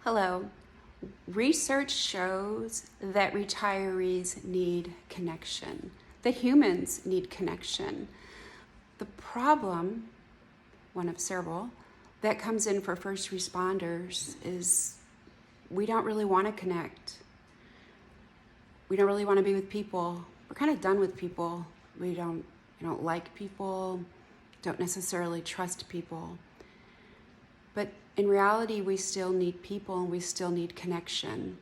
Hello. Research shows that retirees need connection, that humans need connection. The problem, one of several, that comes in for first responders is we don't really want to connect. We don't really want to be with people. We're kind of done with people. We don't like people, don't necessarily trust people. But in reality, we still need people and we still need connection.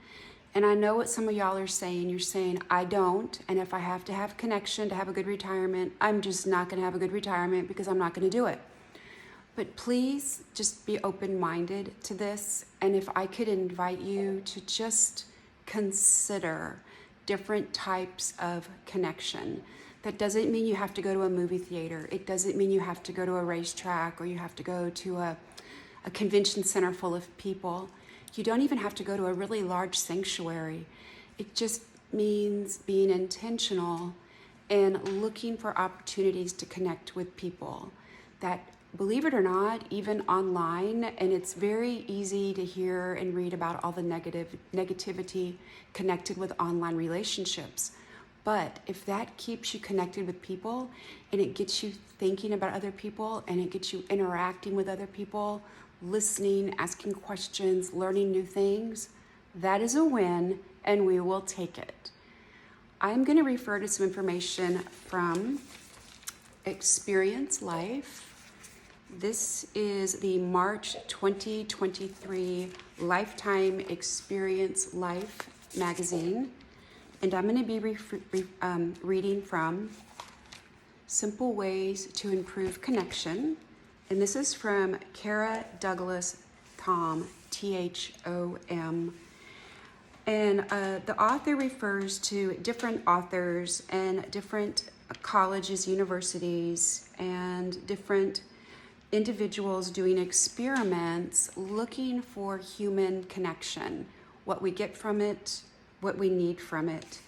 And I know what some of y'all are saying. You're saying, I don't. And if I have to have connection to have a good retirement, I'm just not going to have a good retirement because I'm not going to do it. But please just be open-minded to this. And if I could invite you to just consider different types of connection. That doesn't mean you have to go to a movie theater. It doesn't mean you have to go to a racetrack or you have to go to a convention center full of people. You don't even have to go to a really large sanctuary. It just means being intentional and looking for opportunities to connect with people that, believe it or not, even online, and it's very easy to hear and read about all the negativity connected with online relationships. But if that keeps you connected with people and it gets you thinking about other people and it gets you interacting with other people, listening, asking questions, learning new things, that is a win and we will take it. I'm going to refer to some information from Experience Life. This is the March 2023 Lifetime Experience Life magazine. And I'm going to be reading from Simple Ways to Improve Connection. And this is from Kara Douglas Thom, Thom. And the author refers to different authors and different colleges, universities, and different individuals doing experiments looking for human connection, what we get from it, what we need from it.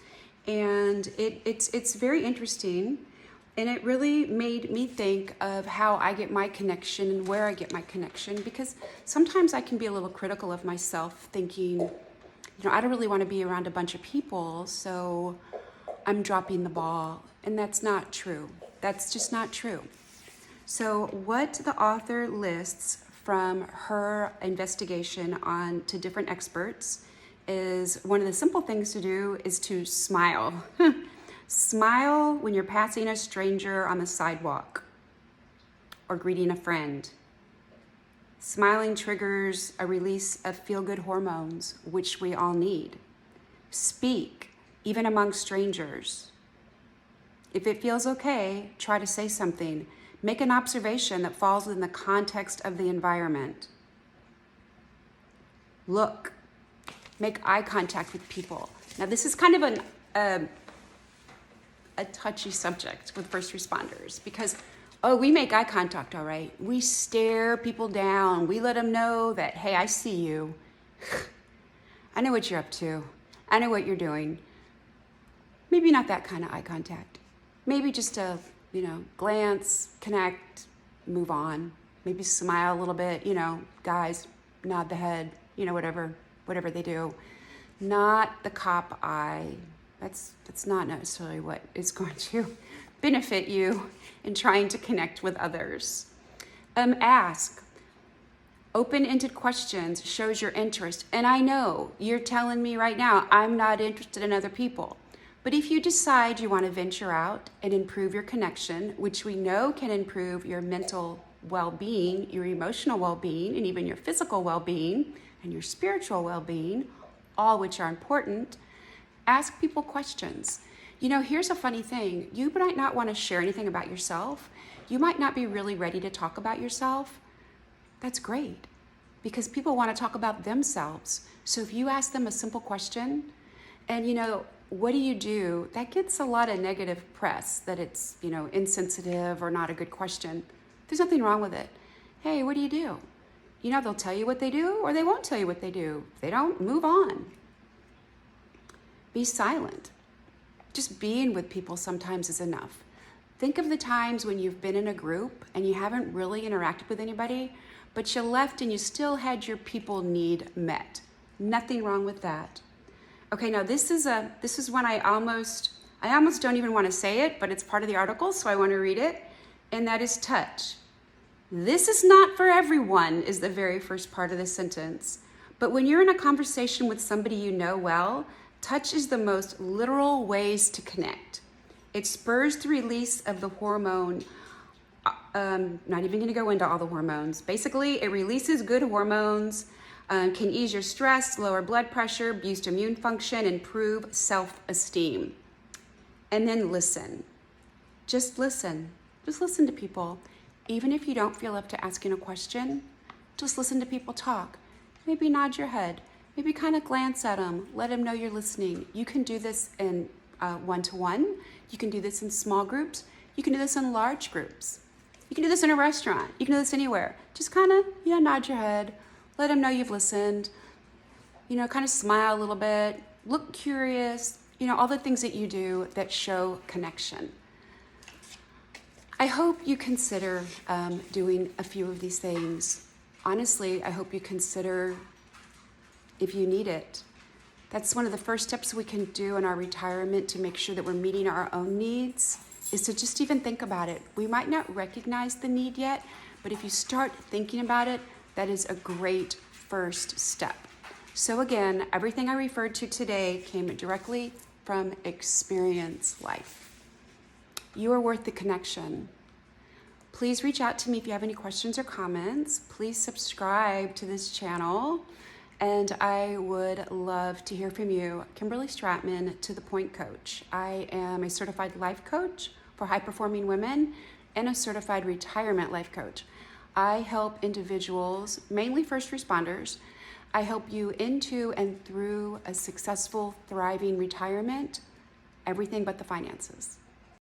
And it's very interesting. And it really made me think of how I get my connection and where I get my connection, because sometimes I can be a little critical of myself, thinking, I don't really want to be around a bunch of people, so I'm dropping the ball. And that's not true. That's just not true. So what the author lists from her investigation on to different experts is one of the simple things to do is to smile. Smile when you're passing a stranger on the sidewalk or greeting a friend. Smiling triggers a release of feel-good hormones, which we all need. Speak, even among strangers. If it feels okay, try to say something. Make an observation that falls within the context of the environment. Look, make eye contact with people. Now, this is kind of a touchy subject with first responders because, we make eye contact, all right. We stare people down. We let them know that, hey, I see you. I know what you're up to. I know what you're doing. Maybe not that kind of eye contact. Maybe just a, glance, connect, move on. Maybe smile a little bit, guys, nod the head, whatever they do. Not the cop eye. That's not necessarily what is going to benefit you in trying to connect with others. Ask. Open-ended questions shows your interest. And I know you're telling me right now, I'm not interested in other people. But if you decide you want to venture out and improve your connection, which we know can improve your mental well-being, your emotional well-being, and even your physical well-being and your spiritual well-being, all which are important, ask people questions. Here's a funny thing. You might not want to share anything about yourself. You might not be really ready to talk about yourself. That's great, because people want to talk about themselves. So if you ask them a simple question, and what do you do? That gets a lot of negative press, that it's, insensitive or not a good question. There's nothing wrong with it. Hey, what do you do? They'll tell you what they do or they won't tell you what they do. If they don't, move on. Be silent. Just being with people sometimes is enough. Think of the times when you've been in a group and you haven't really interacted with anybody, but you left and you still had your people need met. Nothing wrong with that. Okay, now this is one I almost don't even want to say it, but it's part of the article, so I want to read it, and that is touch. This is not for everyone, is the very first part of the sentence. But when you're in a conversation with somebody you know well, touch is the most literal ways to connect. It spurs the release of the hormone. Not even going to go into all the hormones. Basically, it releases good hormones, can ease your stress, lower blood pressure, boost immune function, improve self-esteem. And then listen. Just listen. Just listen to people. Even if you don't feel up to asking a question, just listen to people talk. Maybe nod your head. Maybe kind of glance at them. Let them know you're listening. You can do this in one-to-one. You can do this in small groups. You can do this in large groups. You can do this in a restaurant. You can do this anywhere. Just kind of, nod your head. Let them know you've listened. Kind of smile a little bit. Look curious. All the things that you do that show connection. I hope you consider doing a few of these things. Honestly, I hope you consider if you need it. That's one of the first steps we can do in our retirement to make sure that we're meeting our own needs, is to just even think about it. We might not recognize the need yet, but if you start thinking about it, that is a great first step. So again, everything I referred to today came directly from experience life. You are worth the connection. Please reach out to me if you have any questions or comments. Please subscribe to this channel, and I would love to hear from you. Kimberly Stratman, To The Point Coach. I am a certified life coach for high-performing women and a certified retirement life coach. I help individuals, mainly first responders. I help you into and through a successful, thriving retirement, everything but the finances.